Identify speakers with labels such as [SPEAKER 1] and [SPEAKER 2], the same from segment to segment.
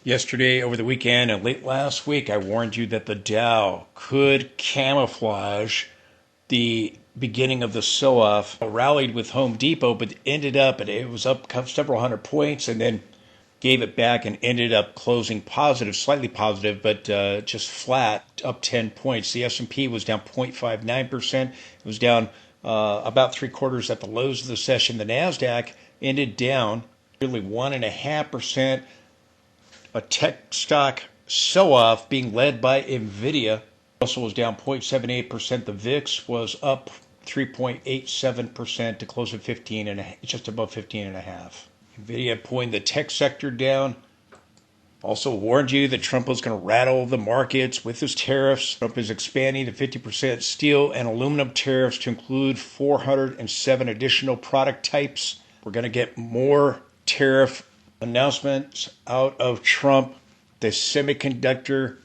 [SPEAKER 1] Yesterday, over the weekend, and late last week, I warned you that the Dow could camouflage the beginning of the sell-off. Rallied with Home Depot, but ended up, it was up several hundred points and then gave it back and ended up closing positive, slightly positive, but just flat, up 10 points. The S&P was down 0.59%. It was down about 3/4 at the lows of the session. The NASDAQ ended down nearly 1.5%. A tech stock sell-off being led by Nvidia. Russell was down 0.78%. The VIX was up 3.87% to close at 15 and just above 15.5. Nvidia pulling the tech sector down. Also warned you that Trump was going to rattle the markets with his tariffs. Trump is expanding to 50% steel and aluminum tariffs to include 407 additional product types. We're going to get more tariff announcements out of Trump. The semiconductor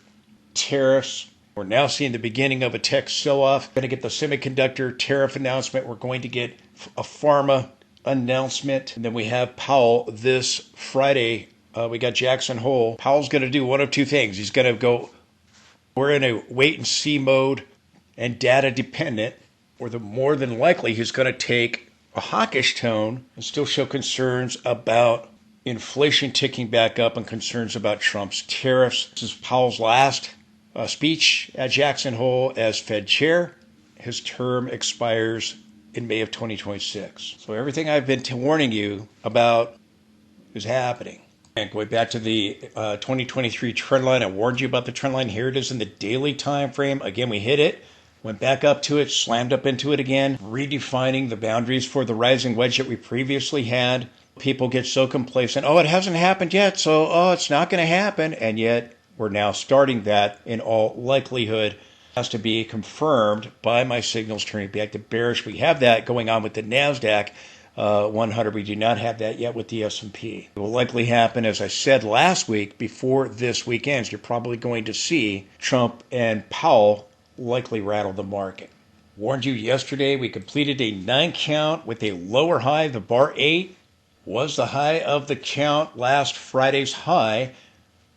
[SPEAKER 1] tariffs. We're now seeing the beginning of a tech sell-off. We're going to get the semiconductor tariff announcement. We're going to get a pharma announcement. And then we have Powell this Friday. We got Jackson Hole. Powell's going to do one of two things. He's going to go, we're in a wait and see mode and data dependent, or the more than likely he's going to take a hawkish tone and still show concerns about inflation ticking back up and concerns about Trump's tariffs. This is Powell's last speech at Jackson Hole as Fed chair. His term expires in May of 2026. So everything I've been warning you about is happening. And going back to the 2023 trend line, I warned you about the trend line. Here it is in the daily time frame. Again, we hit it, went back up to it, slammed up into it again, redefining the boundaries for the rising wedge that we previously had. People get so complacent. Oh, it hasn't happened yet, so it's not going to happen. And yet we're now starting that in all likelihood. It has to be confirmed by my signals turning back to bearish. We have that going on with the NASDAQ 100. We do not have that yet with the S&P. It will likely happen, as I said last week, before this week ends. You're probably going to see Trump and Powell likely rattle the market. Warned you yesterday, we completed a 9 count with a lower high. The bar 8 was the high of the count, last Friday's high.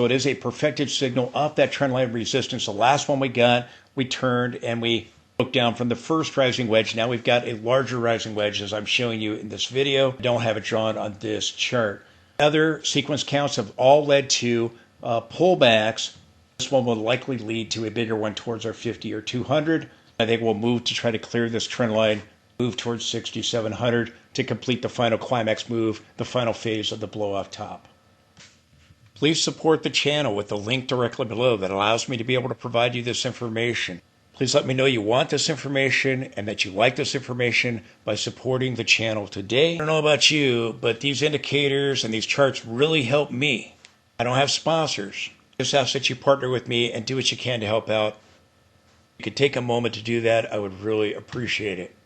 [SPEAKER 1] So it is a perfected signal off that trend line resistance. The last one we got, we turned and we broke down from the first rising wedge. Now we've got a larger rising wedge, as I'm showing you in this video. I don't have it drawn on this chart. Other sequence counts have all led to pullbacks. This one will likely lead to a bigger one towards our 50 or 200. I think we'll move to try to clear this trend line, move towards 6,700 to complete the final climax move, the final phase of the blow-off top. Please support the channel with the link directly below that allows me to be able to provide you this information. Please let me know you want this information and that you like this information by supporting the channel today. I don't know about you, but these indicators and these charts really help me. I don't have sponsors. I just ask that you partner with me and do what you can to help out. If you could take a moment to do that, I would really appreciate it.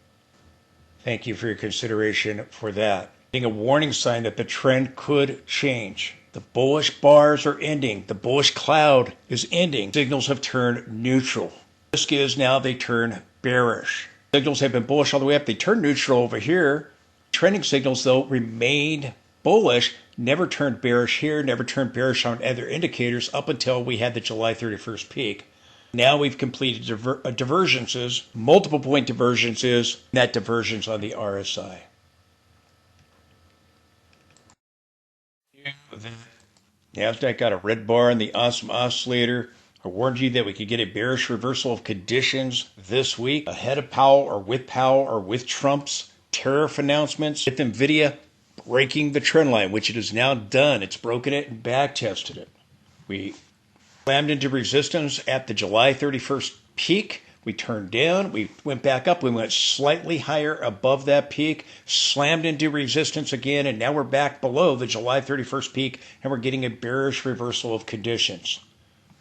[SPEAKER 1] Thank you for your consideration for that. Getting a warning sign that the trend could change. The bullish bars are ending. The bullish cloud is ending. Signals have turned neutral. Risk is now they turn bearish. Signals have been bullish all the way up. They turn neutral over here. Trending signals, though, remained bullish, never turned bearish here, never turned bearish on other indicators up until we had the July 31st peak. Now we've completed divergences, multiple point divergences, net divergence on the RSI. NASDAQ got a red bar in the awesome oscillator. I warned you that we could get a bearish reversal of conditions this week ahead of Powell or with Trump's tariff announcements. With Nvidia breaking the trend line, which it has now done. It's broken it and back tested it. We slammed into resistance at the July 31st peak. We turned down, we went back up, we went slightly higher above that peak, slammed into resistance again, and now we're back below the July 31st peak, and we're getting a bearish reversal of conditions.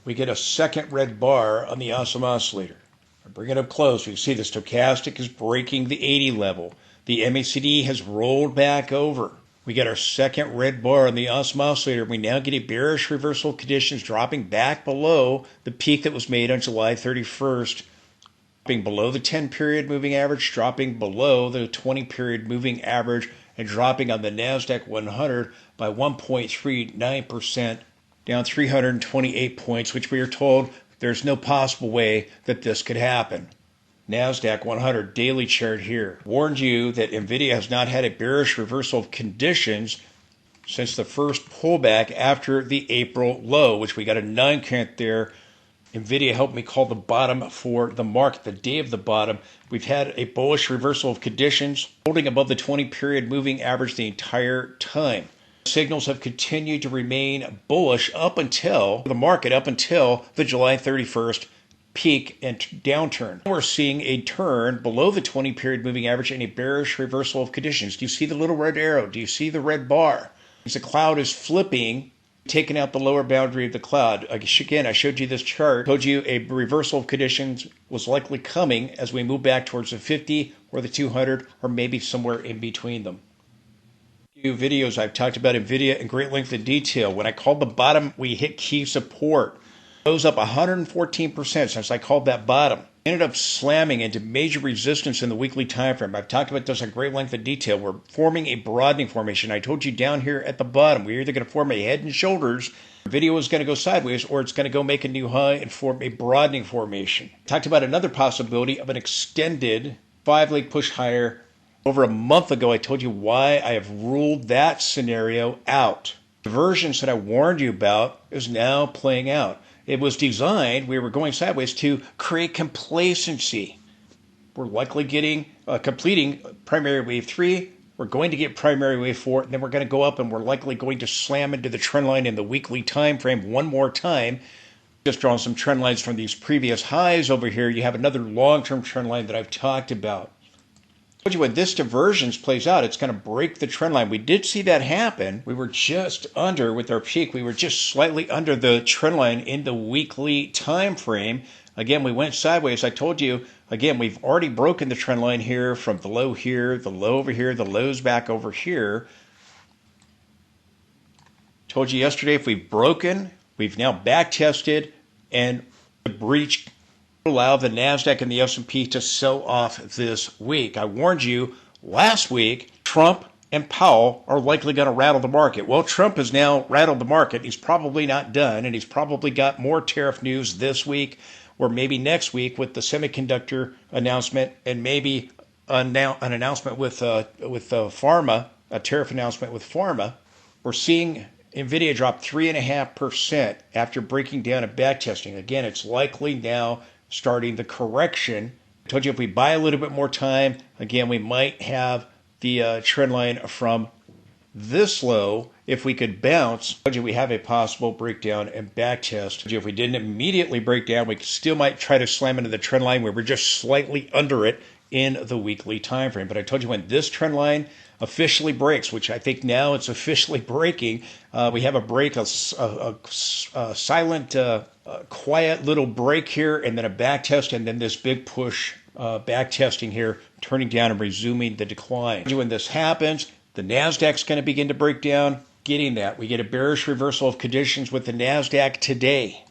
[SPEAKER 1] We get a second red bar on the awesome oscillator. I bring it up close. We see the stochastic is breaking the 80 level. The MACD has rolled back over. We get our second red bar on the awesome oscillator. We now get a bearish reversal of conditions dropping back below the peak that was made on July 31st, dropping below the 10-period moving average, dropping below the 20-period moving average, and dropping on the NASDAQ 100 by 1.39%. down 328 points, which we are told there's no possible way that this could happen. NASDAQ 100 daily chart here. Warned you that Nvidia has not had a bearish reversal of conditions since the first pullback after the April low, which we got a 9 count there. Nvidia helped me call the bottom for the market, the day of the bottom. We've had a bullish reversal of conditions, holding above the 20-period moving average the entire time. Signals have continued to remain bullish up until the market, up until the July 31st peak and downturn. We're seeing a turn below the 20-period moving average and a bearish reversal of conditions. Do you see the little red arrow? Do you see the red bar? As the cloud is flipping, taking out the lower boundary of the cloud. Again, I showed you this chart, told you a reversal of conditions was likely coming as we move back towards the 50 or the 200 or maybe somewhere in between them. Few videos I've talked about Nvidia in great length and detail. When I called the bottom, we hit key support. Goes up 114% since I called that bottom. Ended up slamming into major resistance in the weekly time frame. I've talked about this in great length and detail. We're forming a broadening formation. I told you down here at the bottom, we're either going to form a head and shoulders, the video is going to go sideways, or it's going to go make a new high and form a broadening formation. Talked about another possibility of an extended 5-leg push higher. Over a month ago, I told you why I have ruled that scenario out. The versions that I warned you about is now playing out. It was designed, we were going sideways, to create complacency. We're likely completing primary wave 3. We're going to get primary wave 4, and then we're going to go up, and we're likely going to slam into the trend line in the weekly time frame one more time. Just drawing some trend lines from these previous highs over here. You have another long-term trend line that I've talked about. I told you when this divergence plays out, it's going to break the trend line. We did see that happen. We were just under, with our peak, we were just slightly under the trend line in the weekly time frame. Again, we went sideways. I told you, again, we've already broken the trend line here from the low here, the low over here, the lows back over here. Told you yesterday, if we've broken, we've now back tested and breached, allow the NASDAQ and the S&P to sell off this week. I warned you last week, Trump and Powell are likely going to rattle the market. Well, Trump has now rattled the market. He's probably not done, and he's probably got more tariff news this week or maybe next week with the semiconductor announcement and maybe an announcement with pharma, a tariff announcement with pharma. We're seeing Nvidia drop 3.5% after breaking down and back testing. Again, it's likely now starting the correction. I told you if we buy a little bit more time, again, we might have the trend line from this low. If we could bounce, I told you we have a possible breakdown and back test. I told you if we didn't immediately break down, we still might try to slam into the trend line where we're just slightly under it in the weekly time frame. But I told you when this trend line officially breaks, which I think now it's officially breaking, we have a break, a silent, quiet little break here, and then a back test, and then this big push back testing here, turning down and resuming the decline. When this happens, the NASDAQ's going to begin to break down. Getting that, we get a bearish reversal of conditions with the NASDAQ today.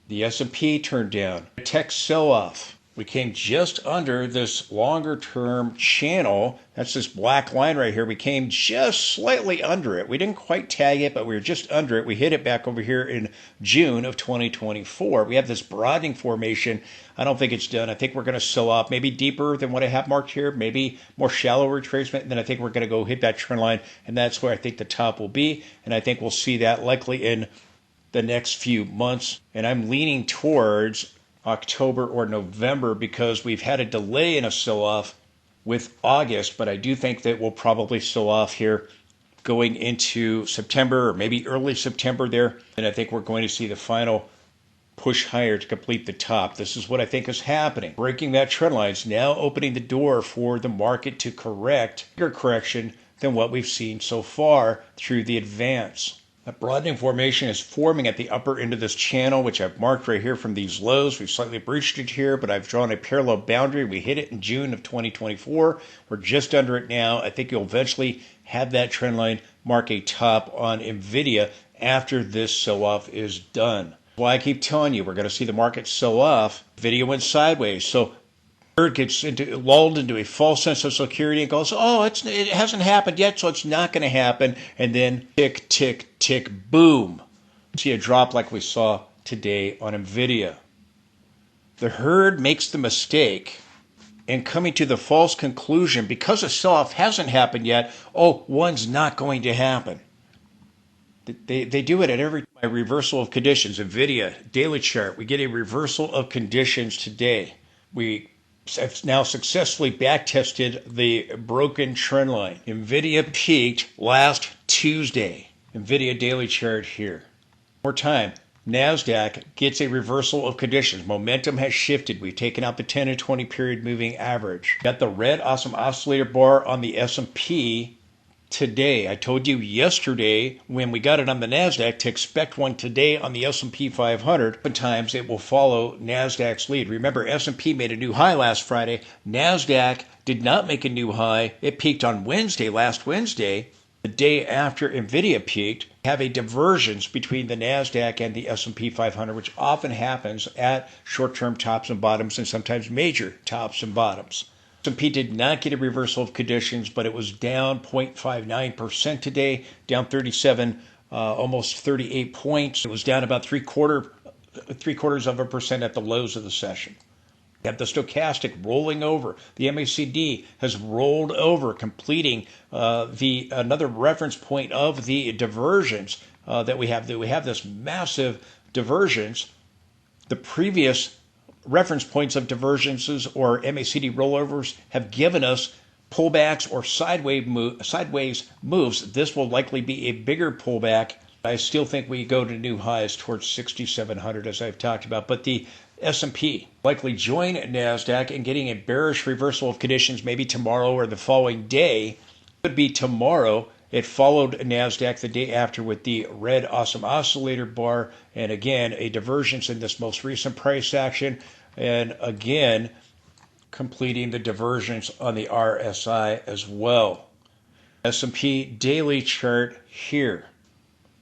[SPEAKER 1] The S&P turned down. Tech sell-off. We came just under this longer-term channel. That's this black line right here. We came just slightly under it. We didn't quite tag it, but we were just under it. We hit it back over here in June of 2024. We have this broadening formation. I don't think it's done. I think we're going to sell off maybe deeper than what I have marked here, maybe more shallow retracement. And then I think we're going to go hit that trend line, and that's where I think the top will be. And I think we'll see that likely in the next few months. And I'm leaning towards October or November because we've had a delay in a sell-off with August, but I do think that we'll probably sell off here going into September or maybe early September there. And I think we're going to see the final push higher to complete the top. This is what I think is happening. Breaking that trend line is now opening the door for the market to correct, bigger correction than what we've seen so far through the advance. That broadening formation is forming at the upper end of this channel, which I've marked right here from these lows. We've slightly breached it here, but I've drawn a parallel boundary. We hit it in June of 2024. We're just under it now. I think you'll eventually have that trend line mark a top on Nvidia after this sell-off is done. That's why I keep telling you, we're going to see the market sell off. Nvidia went sideways. So it gets lulled into a false sense of security and goes, oh, it hasn't happened yet, so it's not going to happen. And then tick, tick, tick, boom. See a drop like we saw today on Nvidia. The herd makes the mistake in coming to the false conclusion because a sell-off hasn't happened yet. Oh, one's not going to happen. They do it at every reversal of conditions. Nvidia daily chart, we get a reversal of conditions today. We have now successfully backtested the broken trend line. Nvidia peaked last Tuesday. Nvidia daily chart here. More time. NASDAQ gets a reversal of conditions. Momentum has shifted. We've taken out the 10 and 20 period moving average. Got the red awesome oscillator bar on the S&P today. I told you yesterday when we got it on the NASDAQ to expect one today on the S&P 500. Sometimes it will follow NASDAQ's lead. Remember, S&P made a new high last Friday. NASDAQ did not make a new high. It peaked on Wednesday, last Wednesday. The day after Nvidia peaked, have a divergence between the NASDAQ and the S&P 500, which often happens at short-term tops and bottoms and sometimes major tops and bottoms. S&P did not get a reversal of conditions, but it was down 0.59% today, down 37, almost 38 points. It was down about three quarters of a percent at the lows of the session. You have the stochastic rolling over. The MACD has rolled over, completing another reference point of the divergence that we have. We have this massive divergence. The previous reference points of divergences or MACD rollovers have given us pullbacks or sideways moves. This will likely be a bigger pullback. I still think we go to new highs towards 6,700 as I've talked about, but the S&P likely join NASDAQ in getting a bearish reversal of conditions maybe tomorrow or the following day. Could be tomorrow. It followed NASDAQ the day after with the red awesome oscillator bar, and again a divergence in this most recent price action, and again completing the divergence on the RSI as well. S&P daily chart here.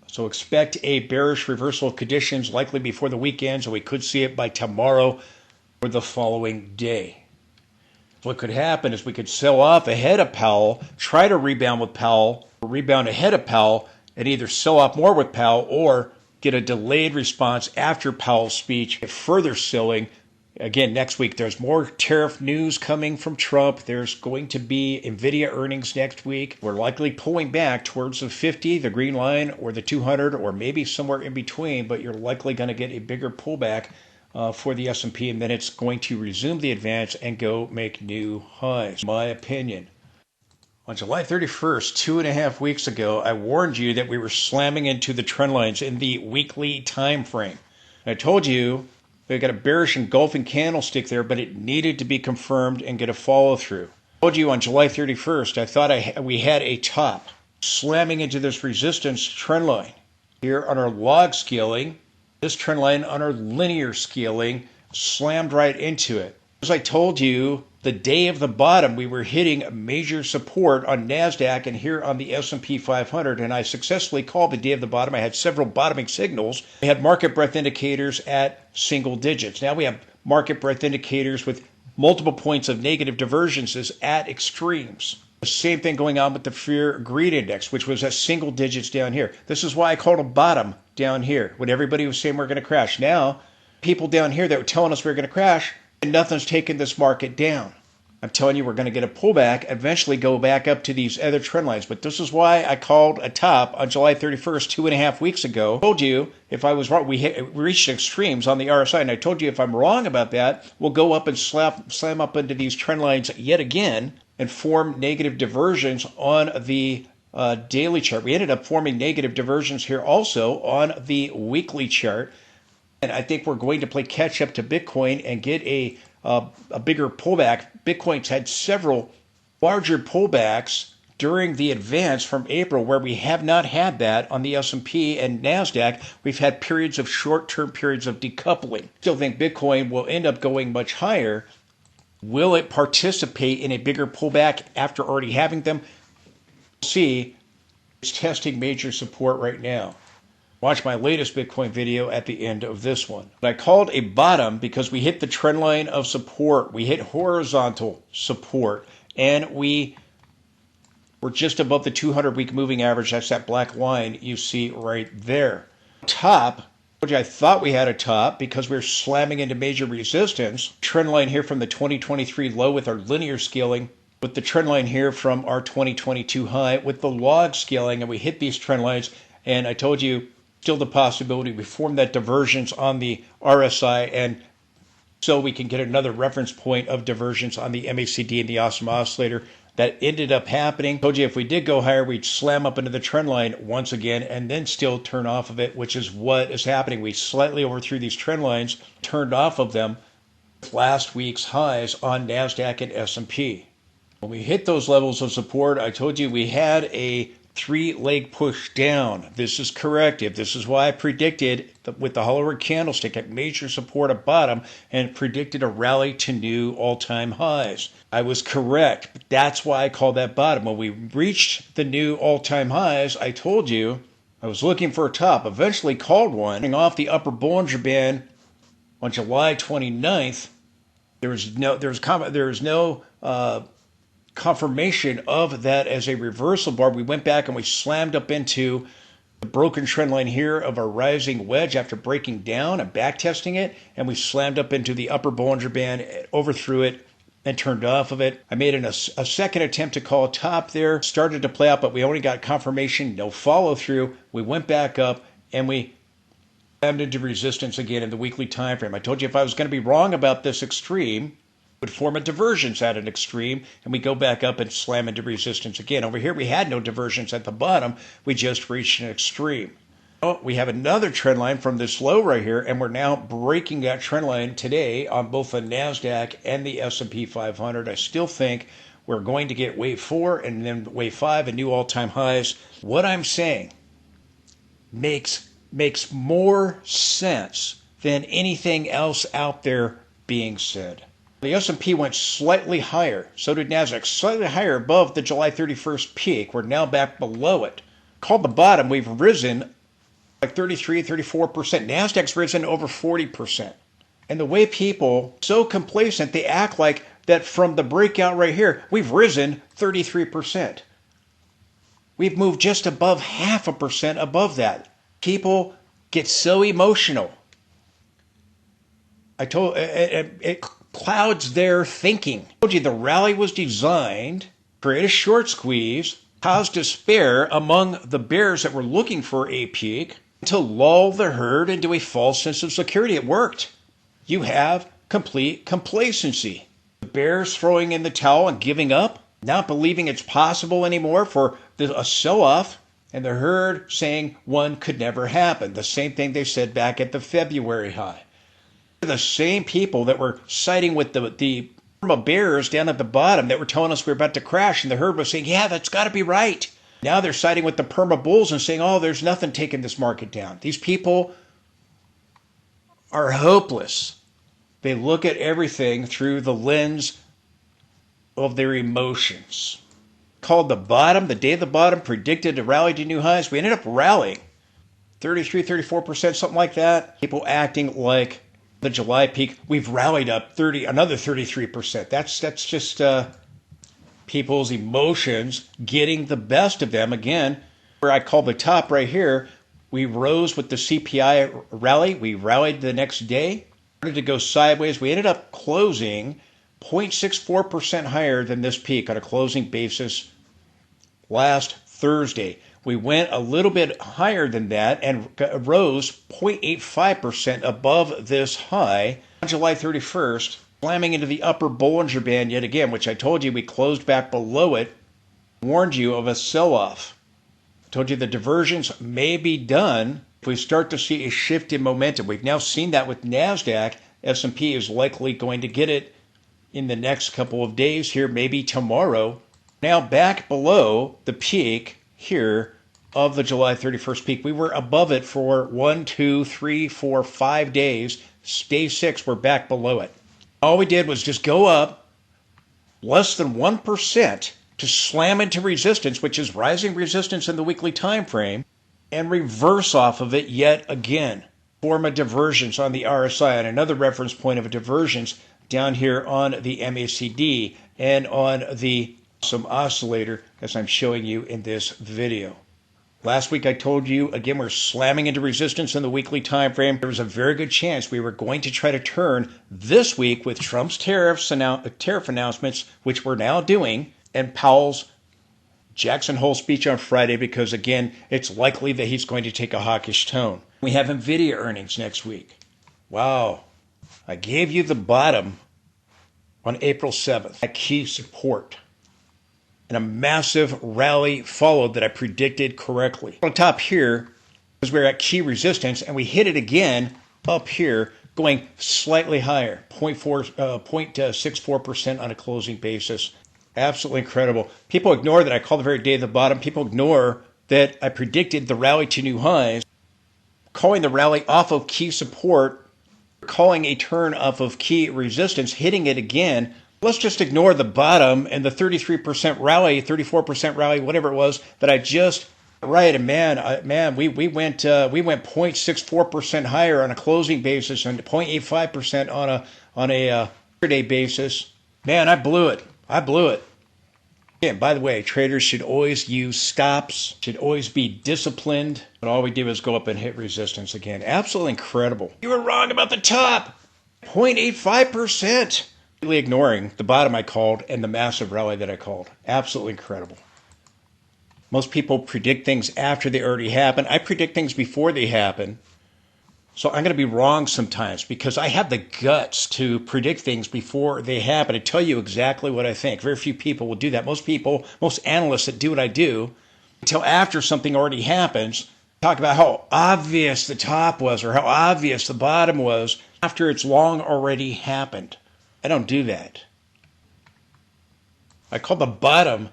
[SPEAKER 1] So expect a bearish reversal of conditions likely before the weekend, so we could see it by tomorrow or the following day. What could happen is we could sell off ahead of Powell, try to rebound with Powell, or rebound ahead of Powell, and either sell off more with Powell or get a delayed response after Powell's speech, further selling. Again, next week, there's more tariff news coming from Trump. There's going to be Nvidia earnings next week. We're likely pulling back towards the 50, the green line, or the 200, or maybe somewhere in between, but you're likely going to get a bigger pullback for the S&P, and then it's going to resume the advance and go make new highs, my opinion. On July 31st, 2.5 weeks ago, I warned you that we were slamming into the trend lines in the weekly time frame. I told you we got a bearish engulfing candlestick there, but it needed to be confirmed and get a follow-through. I told you on July 31st, I thought we had a top slamming into this resistance trend line. Here on our log scaling, this trend line on our linear scaling slammed right into it. As I told you, the day of the bottom, we were hitting major support on NASDAQ and here on the S&P 500, and I successfully called the day of the bottom. I had several bottoming signals. We had market breadth indicators at single digits. Now we have market breadth indicators with multiple points of negative divergences at extremes. The same thing going on with the fear greed index, which was at single digits down here. This is why I called a bottom down here when everybody was saying we're going to crash. Now, people down here that were telling us we were going to crash, and nothing's taken this market down. I'm telling you, we're going to get a pullback, eventually go back up to these other trend lines. But this is why I called a top on July 31st, 2.5 weeks ago. I told you if I was wrong, we reached extremes on the RSI, and I told you if I'm wrong about that, we'll go up and slam up into these trend lines yet again and form negative diversions on the daily chart. We ended up forming negative diversions here also on the weekly chart. And I think we're going to play catch up to Bitcoin and get a bigger pullback. Bitcoin's had several larger pullbacks during the advance from April where we have not had that on the S&P and NASDAQ. We've had periods of short-term periods of decoupling. Still think Bitcoin will end up going much higher. Will it participate in a bigger pullback after already having them? We'll see. It's testing major support right now. Watch my latest Bitcoin video at the end of this one. I called a bottom because we hit the trend line of support. We hit horizontal support, and we were just above the 200-week moving average. That's that black line you see right there. top. I thought we had a top because we were slamming into major resistance. Trend line here from the 2023 low with our linear scaling, with the trend line here from our 2022 high with the log scaling, and we hit these trend lines. And I told you, still the possibility we form that divergence on the RSI, and so we can get another reference point of divergence on the MACD and the awesome oscillator. That ended up happening. Told you if we did go higher, we'd slam up into the trend line once again and then still turn off of it, which is what is happening. We slightly overthrew these trend lines, turned off of them with last week's highs on NASDAQ and S&P. When we hit those levels of support, I told you we had a three-leg push down. This is corrective. This is why I predicted with the hollow candlestick at major support at bottom and predicted a rally to new all-time highs. I was correct, but that's why I called that bottom. When we reached the new all-time highs, I told you I was looking for a top. Eventually called one off the upper Bollinger Band on July 29th. There was no confirmation of that as a reversal bar. We went back and we slammed up into the broken trend line here of a rising wedge after breaking down and back testing it, and we slammed up into the upper Bollinger Band, overthrew it, and turned off of it. I made a second attempt to call a top there, started to play out, but we only got confirmation, no follow through. We went back up and we slammed into resistance again in the weekly time frame. I told you if I was going to be wrong about this extreme, would form a divergence at an extreme, and we go back up and slam into resistance again. Over here, we had no divergence at the bottom. We just reached an extreme. Oh, we have another trend line from this low right here, and we're now breaking that trend line today on both the NASDAQ and the S&P 500. I still think we're going to get wave 4 and then wave 5 and new all-time highs. What I'm saying makes more sense than anything else out there being said. The S&P went slightly higher. So did NASDAQ, slightly higher above the July 31st peak. We're now back below it. Called the bottom, we've risen like 33, 34%. NASDAQ's risen over 40%. And the way people, so complacent, they act like that from the breakout right here, we've risen 33%. We've moved just above 0.5% above that. People get so emotional. It clouds their thinking. I told you the rally was designed to create a short squeeze, cause despair among the bears that were looking for a peak, to lull the herd into a false sense of security. It worked. You have complete complacency. The bears throwing in the towel and giving up, not believing it's possible anymore for a sell-off, and the herd saying one could never happen. The same thing they said back at the February high. The same people that were siding with the bears down at the bottom that were telling us we were about to crash, and the herd was saying, yeah, that's got to be right. Now they're siding with the perma bulls and saying, oh, there's nothing taking this market down. These people are hopeless. They look at everything through the lens of their emotions. Called the bottom, the day of the bottom, predicted a rally to new highs. We ended up rallying 33, 34%, something like that. People acting like the July peak, we've rallied up another 33%. That's just people's emotions getting the best of them. Again, where I call the top right here, we rose with the CPI rally. We rallied the next day, started to go sideways. We ended up closing 0.64% higher than this peak on a closing basis last Thursday. We went a little bit higher than that and rose 0.85% above this high on July 31st, slamming into the upper Bollinger Band yet again, which I told you we closed back below it, warned you of a sell-off. Told you the divergence may be done if we start to see a shift in momentum. We've now seen that with NASDAQ. S&P is likely going to get it in the next couple of days here, maybe tomorrow. Now back below the peak here of the July 31st peak. We were above it for 1, 2, 3, 4, 5 days. Day 6, we're back below it. All we did was just go up less than 1% to slam into resistance, which is rising resistance in the weekly time frame, and reverse off of it yet again. Form a divergence on the RSI and another reference point of a divergence down here on the MACD and on the awesome oscillator as I'm showing you in this video. Last week I told you, again, we're slamming into resistance in the weekly time frame. There was a very good chance we were going to try to turn this week with Trump's tariff announcements, which we're now doing, and Powell's Jackson Hole speech on Friday, because, again, it's likely that he's going to take a hawkish tone. We have Nvidia earnings next week. Wow. I gave you the bottom on April 7th, a key support. And a massive rally followed that I predicted correctly. On top here, because we're at key resistance, and we hit it again up here, going slightly higher, 0.64% on a closing basis. Absolutely incredible. People ignore that I called the very day of the bottom. People ignore that I predicted the rally to new highs, calling the rally off of key support, calling a turn off of key resistance, hitting it again. Let's just ignore the bottom and the 33% rally, 34% rally, whatever it was that I just right. And man, we went 0.64% higher on a closing basis and 0.85% on a day basis. Man, I blew it. And by the way, traders should always use stops, should always be disciplined. But all we did was go up and hit resistance again. Absolutely incredible. You were wrong about the top. 0.85%. Ignoring the bottom I called and the massive rally that I called. Absolutely incredible. Most people predict things after they already happen. I predict things before they happen. So I'm going to be wrong sometimes because I have the guts to predict things before they happen, to tell you exactly what I think. Very few people will do that. Most analysts that do what I do, until after something already happens, talk about how obvious the top was or how obvious the bottom was after it's long already happened. I don't do that. I called the bottom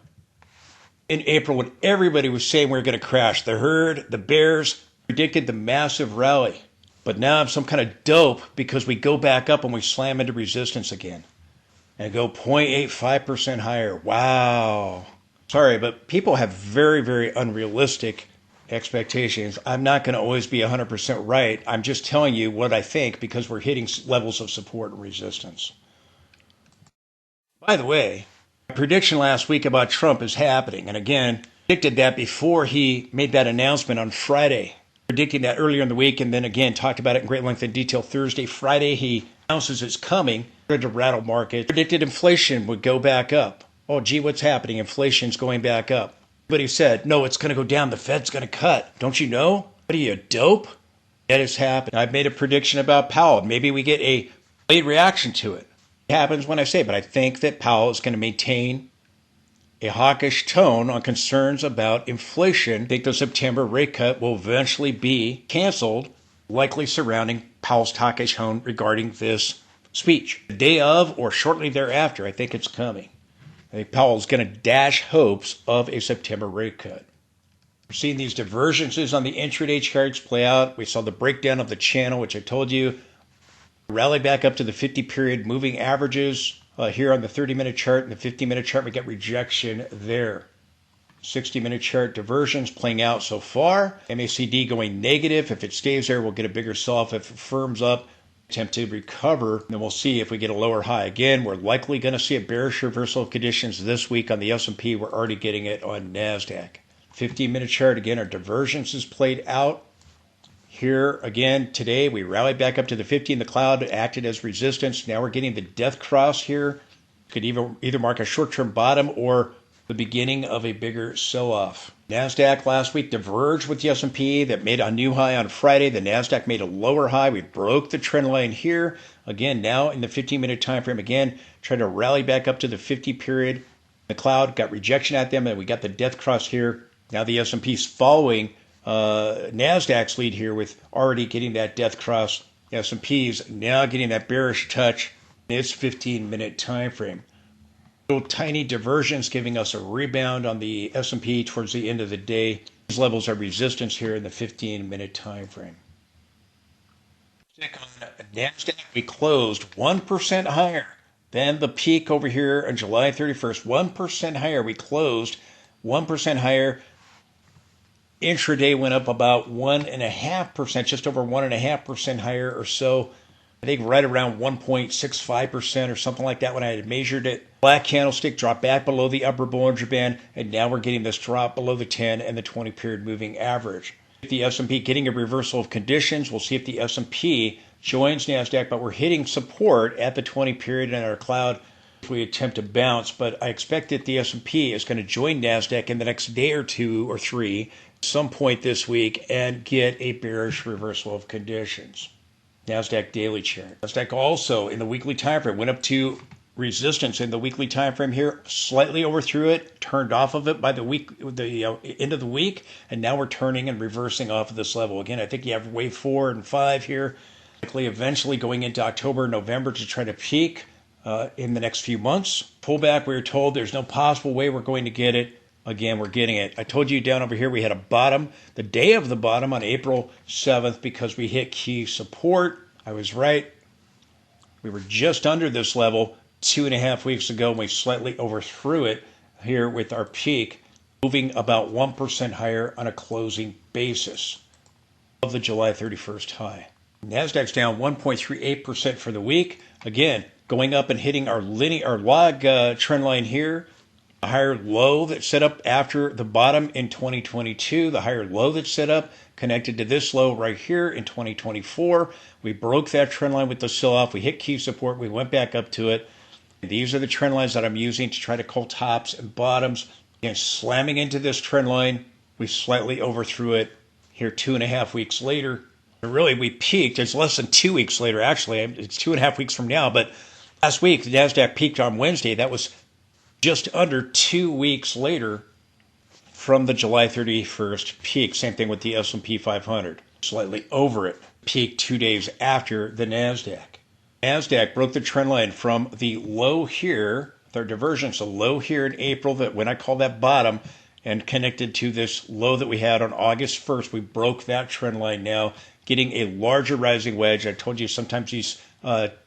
[SPEAKER 1] in April when everybody was saying we were going to crash. The herd, the bears predicted the massive rally. But now I'm some kind of dope because we go back up and we slam into resistance again. And go 0.85% higher. Wow. Sorry, but people have very, very unrealistic expectations. I'm not going to always be 100% right. I'm just telling you what I think because we're hitting levels of support and resistance. By the way, my prediction last week about Trump is happening. And again, predicted that before he made that announcement on Friday. Predicting that earlier in the week and then again talked about it in great length and detail Thursday. Friday, he announces it's coming. Started to rattle markets. Predicted inflation would go back up. Oh, gee, what's happening? Inflation's going back up. But he said, no, it's going to go down. The Fed's going to cut. Don't you know? What are you, a dope? That has happened. I've made a prediction about Powell. Maybe we get a late reaction to it. It happens when I say it, but I think that Powell is going to maintain a hawkish tone on concerns about inflation. I think the September rate cut will eventually be canceled, likely surrounding Powell's hawkish tone regarding this speech. The day of or shortly thereafter, I think it's coming. I think Powell's going to dash hopes of a September rate cut. We're seeing these divergences on the intraday charts play out. We saw the breakdown of the channel, which I told you. Rally back up to the 50-period moving averages. Here on the 30-minute chart and the 50-minute chart, we get rejection there. 60-minute chart diversions playing out so far. MACD going negative. If it stays there, we'll get a bigger sell-off. If it firms up, attempt to recover, then we'll see if we get a lower high. Again, we're likely going to see a bearish reversal of conditions this week on the S&P. We're already getting it on NASDAQ. 15-minute chart, again, our divergence is played out. Here, again, today, we rallied back up to the 50 in the cloud, acted as resistance. Now we're getting the death cross here. Could either mark a short-term bottom or the beginning of a bigger sell-off. NASDAQ last week diverged with the S&P that made a new high on Friday. The NASDAQ made a lower high. We broke the trend line here. Again, now in the 15-minute time frame, again, trying to rally back up to the 50 period. The cloud got rejection at them, and we got the death cross here. Now the S&P's following NASDAQ's lead here with already getting that death cross. S&P's now getting that bearish touch in its 15-minute time frame. Little tiny diversions giving us a rebound on the S&P towards the end of the day. These levels are resistance here in the 15-minute time frame. On NASDAQ, we closed 1% higher than the peak over here on July 31st. 1% higher. We closed 1% higher. Intraday went up about 1.5%, just over 1.5% higher or so. I think right around 1.65% or something like that when I had measured it. Black candlestick dropped back below the upper Bollinger Band, and now we're getting this drop below the 10 and the 20 period moving average. The S&P getting a reversal of conditions. We'll see if the S&P joins NASDAQ, but we're hitting support at the 20 period in our cloud if we attempt to bounce. But I expect that the S&P is going to join NASDAQ in the next day or two or three, some point this week, and get a bearish reversal of conditions. NASDAQ daily chart. NASDAQ also in the weekly time frame went up to resistance in the weekly time frame here, slightly overthrew it, turned off of it by the end of the week, and now we're turning and reversing off of this level. Again, I think you have wave 4 and 5 here, likely eventually going into October, November to try to peak in the next few months. Pullback, we were told there's no possible way we're going to get it. Again, we're getting it. I told you down over here we had a bottom, the day of the bottom on April 7th because we hit key support. I was right. We were just under this level 2.5 weeks ago, and we slightly overthrew it here with our peak, moving about 1% higher on a closing basis of the July 31st high. NASDAQ's down 1.38% for the week. Again, going up and hitting our log trend line here. A higher low that set up after the bottom in 2022, the higher low that set up connected to this low right here in 2024. We broke that trend line with the sell-off. We hit key support. We went back up to it. These are the trend lines that I'm using to try to call tops and bottoms. Again, slamming into this trend line, we slightly overthrew it here 2.5 weeks later. Really, we peaked. It's less than 2 weeks later, actually. It's 2.5 weeks from now. But last week, the NASDAQ peaked on Wednesday. That was just under 2 weeks later from the July 31st peak. Same thing with the S&P 500. Slightly over it. Peaked 2 days after the NASDAQ. NASDAQ broke the trend line from the low here, their divergence, a low here in April, that when I call that bottom, and connected to this low that we had on August 1st. We broke that trend line now, getting a larger rising wedge. I told you sometimes these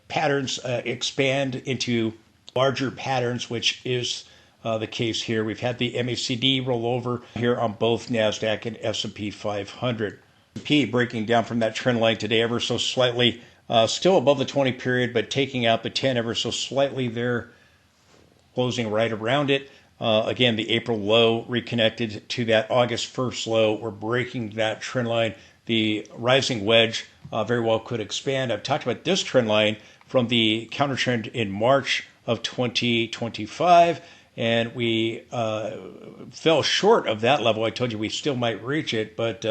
[SPEAKER 1] patterns expand into larger patterns, which is the case here. We've had the MACD roll over here on both NASDAQ and S&P 500. S&P breaking down from that trend line today ever so slightly, still above the 20 period, but taking out the 10 ever so slightly there, closing right around it. Again, the April low reconnected to that August 1st low. We're breaking that trend line. The rising wedge very well could expand. I've talked about this trend line from the counter trend in March of 2025, and we fell short of that level. I told you we still might reach it, but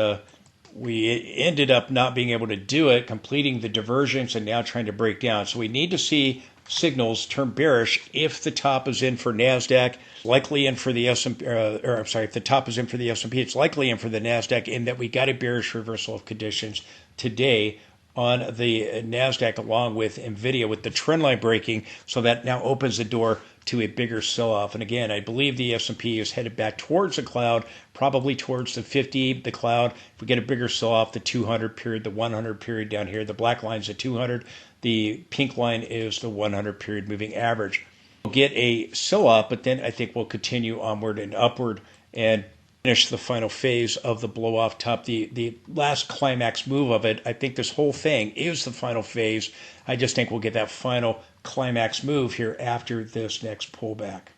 [SPEAKER 1] we ended up not being able to do it, completing the divergence and now trying to break down. So we need to see signals turn bearish if the top is in for NASDAQ, likely in for the S&P, if the top is in for the S&P, it's likely in for the NASDAQ, in that we got a bearish reversal of conditions today on the NASDAQ along with Nvidia, with the trend line breaking, so that now opens the door to a bigger sell-off. And again, I believe the S&P is headed back towards the cloud, probably towards the 50, the cloud. If we get a bigger sell-off, the 200 period, the 100 period down here, the black line's the 200, the pink line is the 100 period moving average. We'll get a sell-off, but then I think we'll continue onward and upward and finish the final phase of the blow-off top, the last climax move of it. I think this whole thing is the final phase. I just think we'll get that final climax move here after this next pullback.